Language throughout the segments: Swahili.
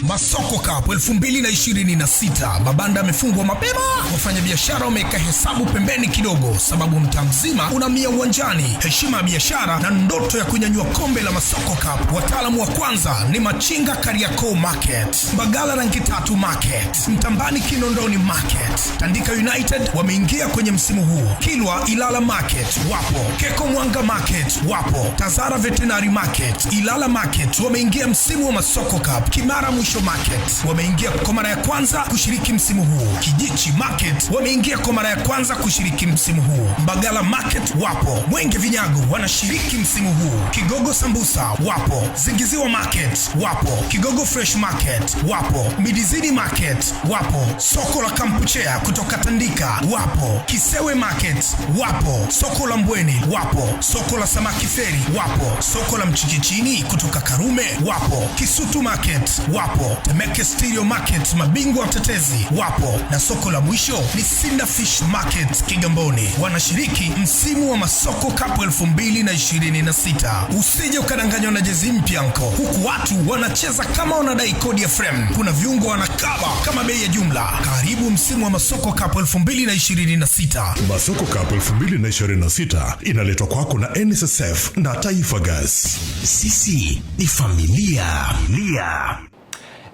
Masoko Cup 2026. Mabanda yamefungwa mapema. Wafanyabiashara wameweka hesabu pembeni kidogo, sababu mtaa mzima unamia uwanjani. Heshima ya biashara na ndoto ya kunyanyua kombe la Masoko Cup. Wataalamu wa kwanza ni Machinga Kariakoo Market, Mbagala Rangi Tatu Market, Mtambani Kinondoni Market. Tandika United wameingia kwenye msimu huu. Kilwa Ilala Market wapo. Keko Mwanga Market wapo. Tazara Veterinary Market, Ilala Market wameingia msimu wa Masoko Cup. Kimara Mwisho Market wameingia kwa mara ya kwanza kushiriki msimu huu. Kijichi Market wameingia kwa mara ya kwanza kushiriki msimu huu. Mbagala Market wapo. Mwenge Vinyago wanashiriki msimu huu. Kigogo Sambusa wapo. Zingiziwa Market wapo. Kigogo Fresh Market wapo. Midizini Market wapo. Soko la Kampuchea kutoka Tandika wapo. Kisewe Market wapo. Soko la Mbweni wapo. Soko la Samaki Feri wapo. Soko la Mchikichini kutoka Karume wapo. Kisutu Market wapo. Temeke Stereo Market mabingwa watetezi wapo. Na soko la mwisho ni Sinda Fish Market Kigamboni. Wanashiriki msimu wa Masoko Cup 2026. Usije ukadanganywa na jezi mpya anko, huku watu wanacheza kama wanadai kodi ya frame. Kuna viungo wanakaba kama bei ya jumla. Karibu msimu wa Masoko Cup 2026. Masoko Cup 2026 inaletwa kwako na NSSF na Taifa Gas. Sisi ni familia.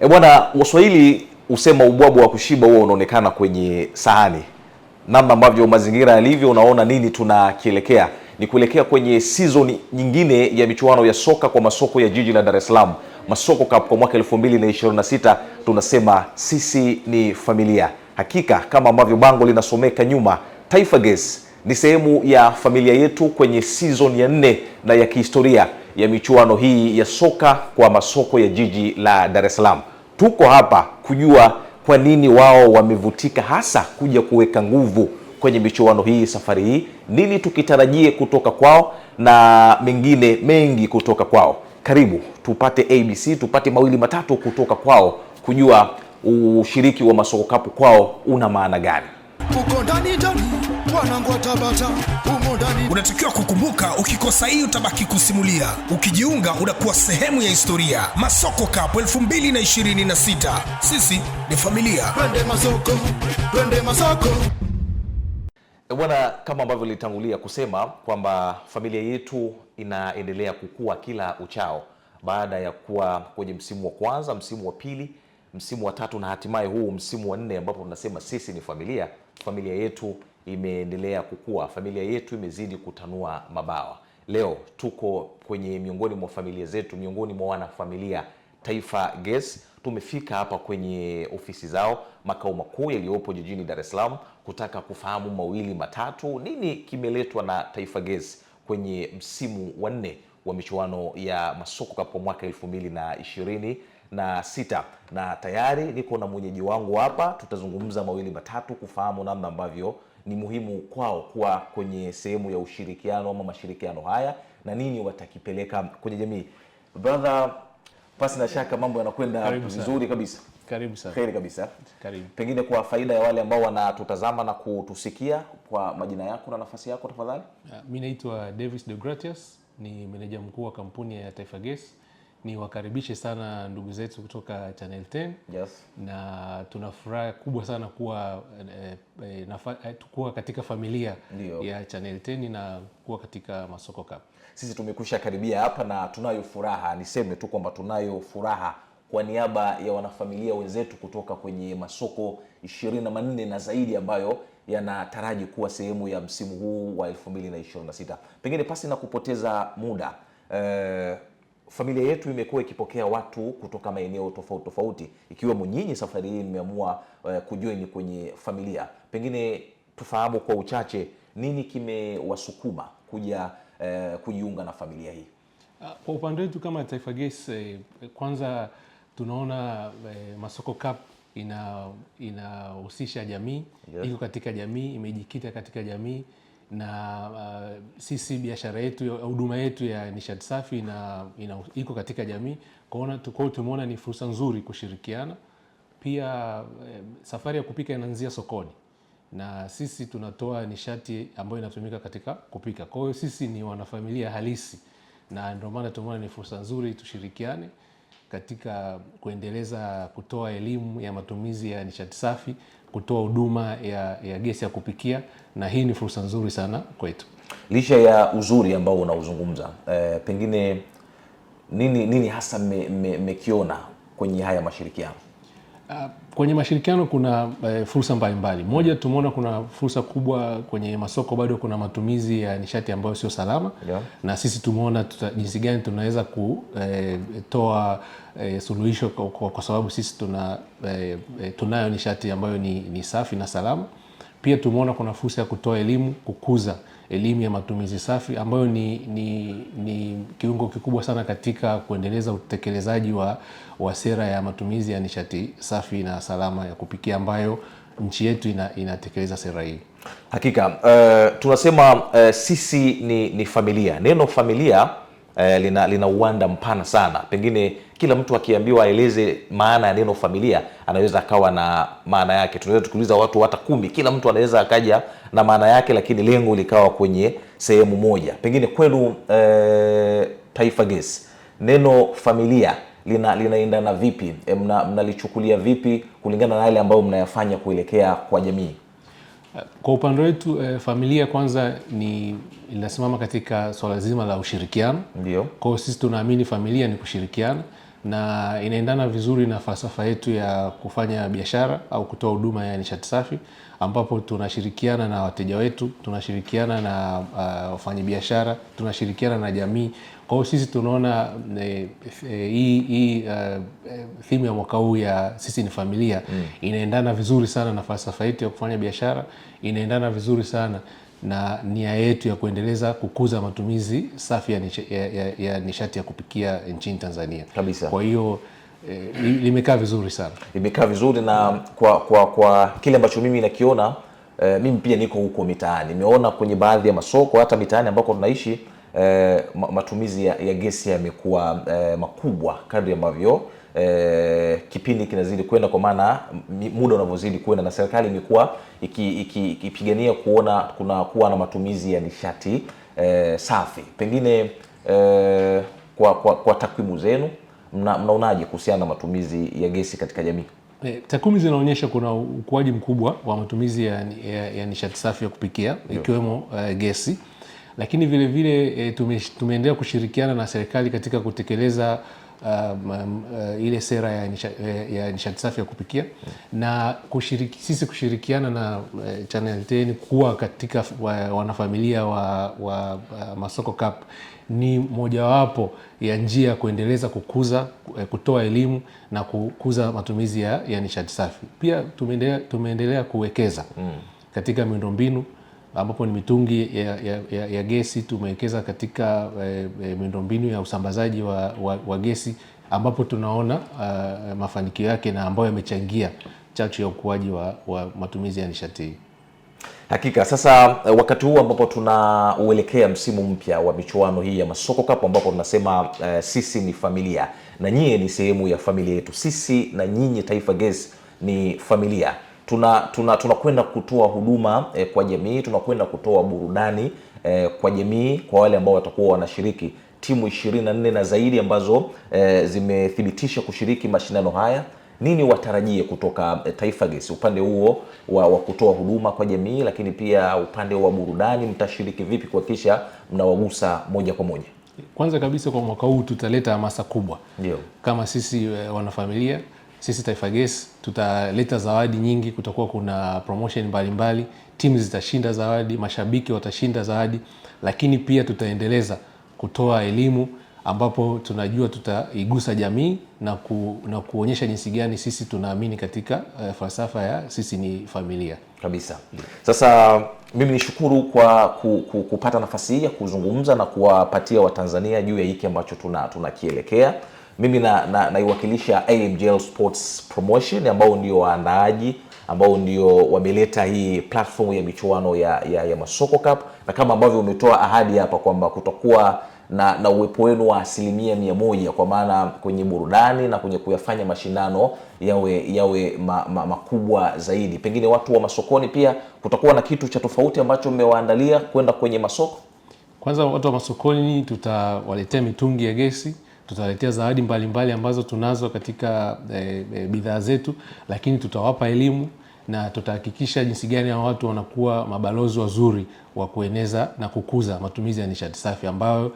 Bwana, Waswahili usema ubwabwa wa kushiba huo unaonekana kwenye sahani. Namna ambavyo mazingira yalivyo, unaona nini tunakielekea. Ni kuelekea kwenye season nyingine ya michuano ya soka kwa masoko ya jiji la Dar es Salaam. Masoko Cup kwa mwaka 2026, tunasema sisi ni familia. Hakika kama ambavyo bango linasomeka nyuma, Taifa Gas ni sehemu ya familia yetu kwenye season ya 4 na ya kihistoria ya michuano hii ya soka kwa masoko ya jiji la Dar es Salaam. Tuko hapa kujua kwa nini wao wamevutika hasa kuja kuweka nguvu kwenye michuano hii safari hii. Nini tukitarajie kutoka kwao na mengine mengi kutoka kwao. Karibu tupate ABC, tupate mawili matatu kutoka kwao kujua ushiriki wa Masoko Cup kwao una maana gani. Unatakiwa kukumbuka, ukikosa hii utabaki kusimulia. Ukijiunga unakuwa sehemu ya historia. Masoko Cup 2026. Sisi ni familia. Twende Masoko. Bwana, kama ambavyo nilitangulia kusema kwamba familia yetu inaendelea kukua kila uchao, baada ya kuwa kwenye msimu wa kwanza, msimu wa pili, msimu wa tatu na hatimaye huu msimu wa 4 ambapo tunasema sisi ni familia. Familia yetu imeendelea kukua, familia yetu imezidi kutanua mabawa. Leo tuko kwenye miongoni mwa familia zetu, miongoni mwa wanafamilia Taifa Gas. Tumefika hapa kwenye ofisi zao, makao makuu yaliyopo jijini Dar es Salaam, kutaka kufahamu mawili matatu, nini kimeletwa na Taifa Gas kwenye msimu wa 4 wa michuano ya Masoko Cup mwaka 2026. Na tayari niko na mwenyeji wangu hapa, tutazungumza mawili matatu kufahamu namna ambavyo ni muhimu kwao kuwa kwenye sehemu ya ushirikiano ama mashirikiano haya na nini watakipeleka kwenye jamii. Brother, pasi na shaka mambo yanakwenda vizuri kabisa. Karibu sana. Kheri kabisa. Karibu. Pengine kwa faida ya wale ambao wanatutazama na kutusikia, kwa majina yako na nafasi yako tafadhali. Mimi naitwa Davis Deogratius, ni meneja mkuu wa kampuni ya Taifa Gas. Ni wakaribishe sana ndugu zetu kutoka Channel 10. Yes. Na tuna furaha kubwa sana kuwa katika familia ya Channel 10 na kuwa katika Masoko Cup. Sisi tumekusha karibia hapa na tunayo furaha. Niseme tu kwamba tunayo furaha kwa niaba ya wanafamilia wenzetu kutoka kwenye masoko 24 na zaidi ambayo yanataraji kuwa sehemu ya msimu huu wa 2026. Pengine pasi na kupoteza muda, familia yetu imekuwa ikipokea watu kutoka maeneo tofauti tofauti, ikiwemo nyinyi safari hii mmeamua kujoin kwenye familia. Pengine tufahamu kwa uchache nini kimewasukuma kuja kujiunga na familia hii. Kwa upande wetu kama Taifa Gas, kwanza tunaona Masoko Cup inahusisha jamii. Yes. Iko katika jamii, imejikita katika jamii, na sisi biashara yetu, huduma yetu ya nishati safi iko katika jamii. Kwa hiyo tumeona ni fursa nzuri kushirikiana. Pia safari ya kupika inaanzia sokoni, na sisi tunatoa nishati ambayo inatumika katika kupika. Kwa hiyo sisi ni wanafamilia halisi, na ndio maana tumeona ni fursa nzuri tushirikiane katika kuendeleza kutoa elimu ya matumizi ya nishati safi, kutoa huduma ya gesi ya kupikia, na hii ni fursa nzuri sana kwetu. Licha ya uzuri ambao unauzungumza, pengine nini hasa mmekiona kwenye haya mashirikiano? Kwenye mashirikiano kuna fursa mbalimbali. Moja, tumeona kuna fursa kubwa kwenye masoko, bado kuna matumizi ya nishati ambayo sio salama. Yeah. Na sisi tumeona jinsi gani tunaweza kutoa suluhisho kwa sababu sisi tunayo nishati ambayo ni safi na salama. Pia tumeona kuna fursa ya kutoa elimu, kukuza elimu ya matumizi safi ambayo ni kiungo kikubwa sana katika kuendeleza utekelezaji wa sera ya matumizi ya nishati safi na salama ya kupikia ambayo nchi yetu inatekeleza sera hii. Hakika tunasema sisi ni familia. Neno familia lina uwanda mpana sana. Pengine kila mtu akiambiwa aeleze maana ya neno familia anaweza akawa na maana yake. Tunaweza tukuuliza watu hata 10, kila mtu anaweza akaja na maana yake, lakini lengo likawa kwenye sehemu moja. Pengine kwenu Taifa Gas, neno familia linaendana vipi? Mnalichukulia vipi kulingana na yale ambayo mnayafanya kuelekea kwa jamii? Kwa upande wetu familia kwanza inasimama katika swala zima la ushirikiano. Ndio. Kwa hiyo sisi tunaamini familia ni kushirikiana, na inaendana vizuri na falsafa yetu ya kufanya biashara au kutoa huduma ya nishati safi, ambapo tunashirikiana na wateja wetu, tunashirikiana na wafanyabiashara, tunashirikiana na jamii. Kwa hiyo sisi tunaona hii theme ya mwaka huu ya sisi ni familia inaendana vizuri sana na falsafa yetu ya kufanya biashara, inaendana vizuri sana na nia yetu ya kuendeleza kukuza matumizi safi ya nishati ya kupikia nchini Tanzania. Kabisa. Kwa hiyo limekaa vizuri sana. Limekaa vizuri, na kwa kile ambacho mimi nakiona, mimi pia niko huko mitaani. Nimeona kwenye baadhi ya masoko, hata mitaani ambako tunaishi, matumizi ya gesi yamekuwa makubwa kadri ambavyo kipindi kinazidi kwenda, kwa maana muda unavyozidi kwenda, na serikali imekuwa ikipigania kuona kuna kuwa na matumizi ya nishati safi. Pengine kwa takwimu zenu mnaonaje kuhusiana na matumizi ya gesi katika jamii? Takwimu zinaonyesha kuna ukuaji mkubwa wa matumizi ya nishati safi ya kupikia, ikiwemo gesi, lakini vile vile tumeendelea kushirikiana na serikali katika kutekeleza ile sera ya nishati safi ya kupikia, na sisi kushirikiana na Channel 10 kuwa katika wanafamilia wa Masoko Cup ni mojawapo ya njia ya kuendeleza kutoa elimu na kukuza matumizi ya nishati safi. Pia tumeendelea kuwekeza katika miundombinu, ambapo ni mitungi ya gesi. Tumewekeza katika miundombinu ya usambazaji wa gesi, ambapo tunaona mafanikio yake na ambayo yamechangia chachu ya ukuaji wa matumizi ya nishati hii. Hakika. Sasa wakati huu ambapo tunauelekea msimu mpya wa michuano hii ya Masoko Cup, ambapo tunasema sisi ni familia na nyie ni sehemu ya familia yetu. Sisi na nyinyi Taifa Gas ni familia. Tunakwenda kutoa huduma kwa jamii, tunakwenda kutoa burudani kwa jamii, kwa wale ambao watakuwa wanashiriki, timu 24 na zaidi ambazo zimethibitisha kushiriki mashindano haya. Nini watarajie kutoka Taifa Gas upande huo wa kutoa huduma kwa jamii, lakini pia upande wa burudani mtashiriki vipi kuhakikisha mnawagusa moja kwa moja? Kwanza kabisa, kwa mwaka huu tutaleta hamasa kubwa. Ndio. Kama sisi wanafamilia, sisi Taifa Gas tutaleta zawadi nyingi. Kutakuwa kuna promotion mbalimbali, timu zitashinda zawadi, mashabiki watashinda zawadi, lakini pia tutaendeleza kutoa elimu, ambapo tunajua tutaigusa jamii na kuonyesha jinsi gani sisi tunaamini katika falsafa ya sisi ni familia. Kabisa. Sasa mimi nishukuru kwa kupata nafasi hii ya kuzungumza na kuwapatia Watanzania juu ya hiki ambacho tunakielekea. Mimi naiwakilisha AMJL Sports Promotion, ambao ndio waandaaji, ambao ndio wameleta hii platform ya michuano ya Masoko Cup, na kama ambavyo umetoa ahadi hapa kwamba kutakuwa na uwepo wenu wa 100%, kwa maana kwenye burudani na kwenye kuyafanya mashindano yawe makubwa zaidi. Pengine watu wa masokoni pia kutakuwa na kitu cha tofauti ambacho mmewaandalia kwenda kwenye masoko? Kwanza, watu wa masokoni tutawaletea mitungi ya gesi, tutaletea zawadi mbalimbali ambazo tunazo katika bidhaa zetu, lakini tutawapa elimu na tutahakikisha jinsi gani ya watu wanakuwa mabalozi wazuri wa kueneza na kukuza matumizi ya nishati safi ambayo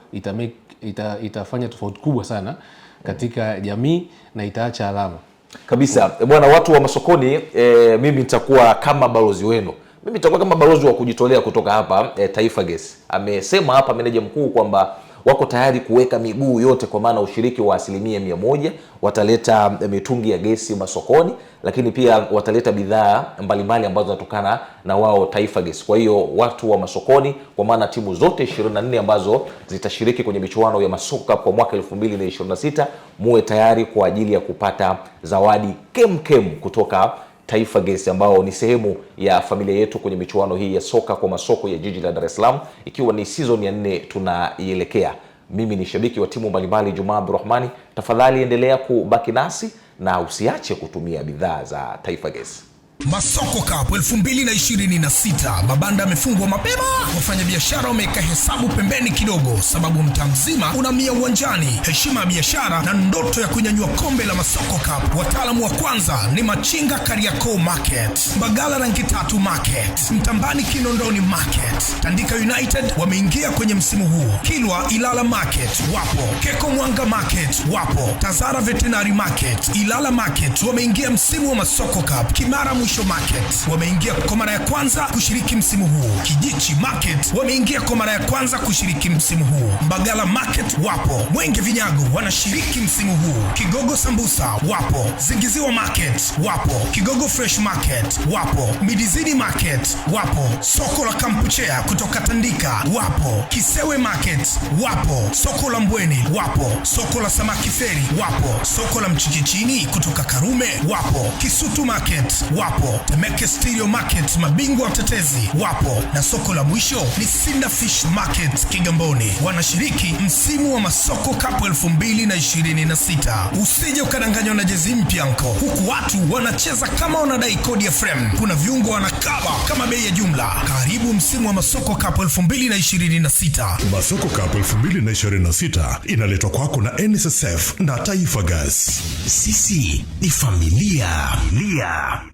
itafanya tofauti kubwa sana katika jamii na itaacha alama kabisa. Bwana, watu wa masokoni, mimi nitakuwa kama balozi wenu. Mimi nitakuwa kama balozi wa kujitolea kutoka hapa Taifa Gas. Amesema hapa meneja mkuu kwamba wako tayari kuweka miguu yote, kwa maana ushiriki wa 100%. Wataleta mitungi ya gesi masokoni, lakini pia wataleta bidhaa mbalimbali ambazo zinatokana na wao Taifa Gas. Kwa hiyo watu wa masokoni, kwa maana timu zote 24 ambazo zitashiriki kwenye michuano ya Masoka kwa mwaka 2026, muwe tayari kwa ajili ya kupata zawadi kem kutoka Taifa Gas, ambao ni sehemu ya familia yetu kwenye michuano hii ya soka kwa masoko ya jiji la Dar es Salaam, ikiwa ni season ya 4 tunaielekea. Mimi ni shabiki wa timu mbalimbali, Juma Abdurrahmani. Tafadhali endelea kubaki nasi na usiache kutumia bidhaa za Taifa Gas. Masoko Cup 2026, mabanda yamefungwa mapema. Wafanya biashara wameweka hesabu pembeni kidogo, sababu mtaa mzima unamia uwanjani. Heshima ya biashara na ndoto ya kunyanyua kombe la Masoko Cup. Wataalamu wa kwanza ni Machinga Kariakoo Market, Mbagala Rangi Tatu Market, Mtambani Kinondoni Market. Tandika United wameingia kwenye msimu huu. Kilwa Ilala Market wapo, Keko Mwanga Market wapo, Tazara Veterinary Market, Ilala Market wameingia msimu wa Masoko Cup. Kimara Mwisho Market wameingia kwa mara ya kwanza kushiriki msimu huu. Kijichi Market wameingia kwa mara ya kwanza kushiriki msimu huu. Mbagala Market wapo, Mwenge Vinyago wanashiriki msimu huu. Kigogo Sambusa wapo, Zingiziwa Market wapo, Kigogo Fresh Market wapo, Midizini Market wapo, soko la Kampuchea kutoka Tandika wapo, Kisewe Market wapo, soko la Mbweni wapo, soko la Samaki Feri wapo, soko la Mchikichini kutoka Karume wapo, Kisutu Market wapo, Temeke Stereo Market mabingwa watetezi wapo, na soko la mwisho ni Sinda Fish Market Kigamboni. Wanashiriki msimu wa Masoko Cup 2026. Usije ukadanganywa na jezi mpya nko, huku watu wanacheza kama wanadai kodi ya frame. Kuna viungo wanakaba kama bei ya jumla. Karibu msimu wa Masoko Cup 2026. Masoko Cup 2026 inaletwa kwako na NSSF na Taifa Gas. Sisi ni familia.